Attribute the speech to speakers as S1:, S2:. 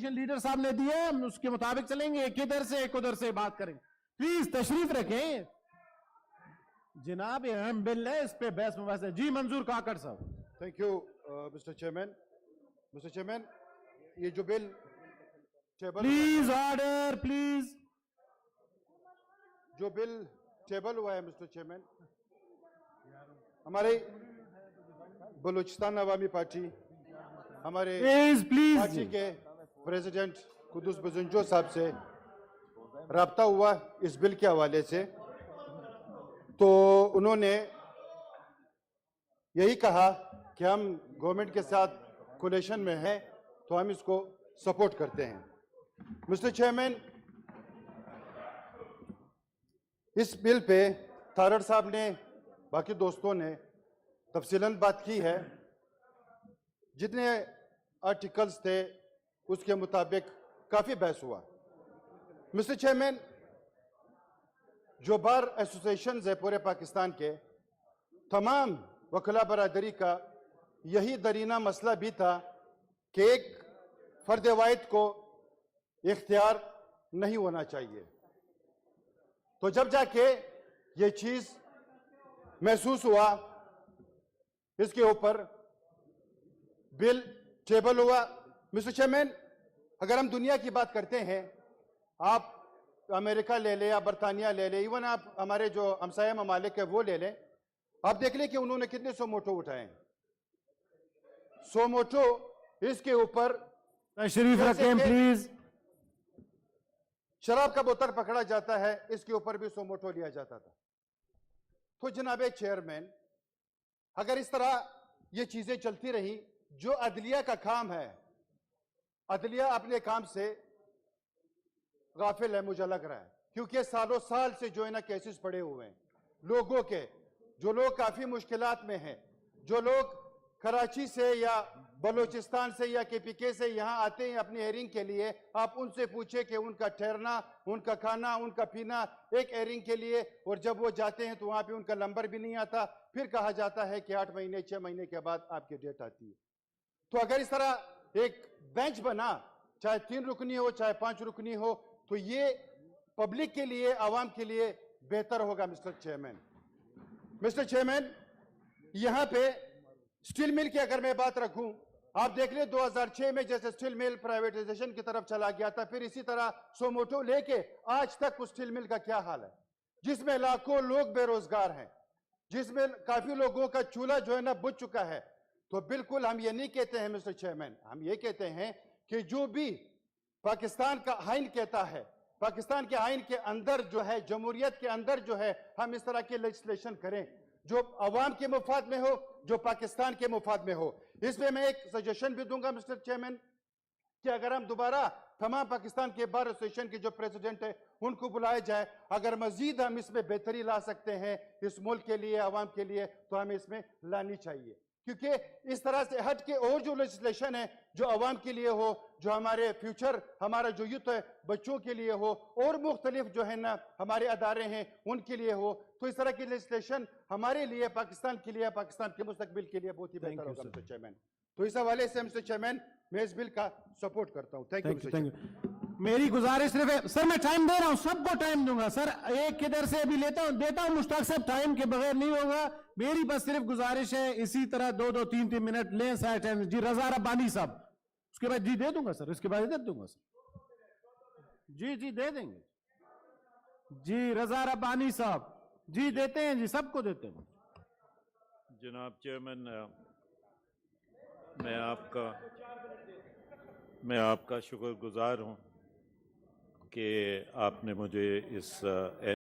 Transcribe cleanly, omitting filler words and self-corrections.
S1: Leader साहब ने दिए, हम उसके मुताबिक चलेंगे, एक इधर से एक उधर से बात करेंगे। प्लीज तशरीफ रखें जनाब, अहम बिल है, इस पे बहस मुबाहस है। जी मंजूर काकड़ साहब।
S2: Thank you mister chairman. Mister chairman, ये जो bill table
S1: please order please.
S2: जो बिल टेबल हुआ है मिस्टर चेयरमैन, हमारे बलूचिस्तान अवामी पार्टी, हमारे
S1: प्लीज
S2: पार्टी के प्रेसिडेंट कुद्दुस बजंजो साहब से राब्ता हुआ इस बिल के हवाले से, तो उन्होंने यही कहा कि हम गवर्नमेंट के साथ कोलेशन में हैं, तो हम इसको सपोर्ट करते हैं। मिस्टर चेयरमैन, इस बिल पे तारड़ साहब ने, बाकी दोस्तों ने तफसीलन बात की है। जितने आर्टिकल्स थे उसके मुताबिक काफ़ी बहस हुआ। मिस्टर चेयरमैन, जो बार एसोसिएशंस है पूरे पाकिस्तान के, तमाम वकला बरादरी का यही दरीना मसला भी था कि एक फर्द वाहिद को इख्तियार नहीं होना चाहिए। तो जब जाके ये चीज़ महसूस हुआ, इसके ऊपर बिल टेबल हुआ। मिस्टर चेयरमैन, अगर हम दुनिया की बात करते हैं, आप अमेरिका ले लें या बरतानिया ले लें, इवन आप हमारे जो हमसाया ममालिक है वो ले लें, आप देख लें कि उन्होंने कितने सौ मोटो उठाए हैं। 100 मोटो इसके ऊपर
S1: तशरीफ रखें प्लीज।
S2: शराब का बोतल पकड़ा जाता है, इसके ऊपर भी 100 मोटो लिया जाता था। तो जनाबे चेयरमैन, अगर इस तरह ये चीजें चलती रही, जो अदलिया का काम है, अदलिया अपने काम से गाफिल है, मुझे लग रहा है, क्योंकि सालों साल से जो है ना केसेस पड़े हुए हैं लोगों के, जो लोग काफी मुश्किलात में हैं, जो लोग कराची से या बलूचिस्तान से या केपीके से यहाँ आते हैं अपनी हेयरिंग के लिए। आप उनसे पूछे कि उनका ठहरना, उनका खाना, उनका पीना एक हेयरिंग के लिए, और जब वो जाते हैं तो वहाँ पे उनका नंबर भी नहीं आता, फिर कहा जाता है कि 8 महीने 6 महीने के बाद आपकी डेट आती है। तो अगर इस तरह एक बेंच बना, चाहे 3 रुकनी हो चाहे 5 रुकनी हो, तो ये पब्लिक के लिए, आवाम के लिए बेहतर होगा। मिस्टर चेयरमैन, यहां पे स्टील मिल की अगर मैं बात रखूं, आप देख ले 2006 में जैसे स्टील मिल प्राइवेटाइजेशन की तरफ चला गया था, फिर इसी तरह सोमोटो लेके आज तक उस स्टील मिल का क्या हाल है, जिसमें लाखों लोग बेरोजगार हैं, जिसमें काफी लोगों का चूल्हा जो है ना बुझ चुका है। तो बिल्कुल हम ये नहीं कहते हैं मिस्टर चेयरमैन, हम ये कहते हैं कि जो भी पाकिस्तान का आइन कहता है, पाकिस्तान के आइन के अंदर जो है, जमहूरियत के अंदर जो है, हम इस तरह की लेजिस्लेशन करें जो अवाम के मुफाद में हो, जो पाकिस्तान के मुफाद में हो। इसमें मैं एक सजेशन भी दूंगा मिस्टर चेयरमैन कि अगर हम दोबारा तमाम पाकिस्तान के बार एसोसिएशन के जो प्रेसिडेंट है उनको बुलाया जाए, अगर मजीद हम इसमें बेहतरी ला सकते हैं इस मुल्क के लिए, अवाम के लिए, तो हमें इसमें लानी चाहिए। क्योंकि इस तरह से हट के और जो लेजिस्लेशन है जो अवाम के लिए हो, जो हमारे फ्यूचर, हमारा जो यूथ है बच्चों के लिए हो, और मुख्तलिफ जो है ना हमारे अदारे हैं उनके लिए हो, तो इस तरह की लेजिस्लेशन हमारे लिए, पाकिस्तान के लिए, पाकिस्तान के मुस्तकबिल के लिए बहुत ही बेहतर होगा मिस्टर चेयरमैन। तो इस हवाले से मिस्टर चेयरमैन मैं इस बिल का सपोर्ट करता हूं। Thank you.
S1: मेरी गुजारिश सिर्फ है सर, मैं टाइम दे रहा हूं, सबको टाइम दूंगा सर, एक किधर से अभी देता हूं मुश्ताक साहब, टाइम के बगैर नहीं होगा। मेरी बस सिर्फ गुजारिश है, इसी तरह 2-2 3-3 मिनट लें सारे टाइम। जी रजा रब्बानी साहब, उसके बाद जी दे दूंगा सर, इसके बाद दे दूंगा सर। जी दे देंगे। जी रजा रब्बानी साहब, जी देते हैं, जी सबको देते हैं।
S3: जनाब चेयरमैन, मैं आपका शुक्रगुजार हूं कि आपने मुझे इस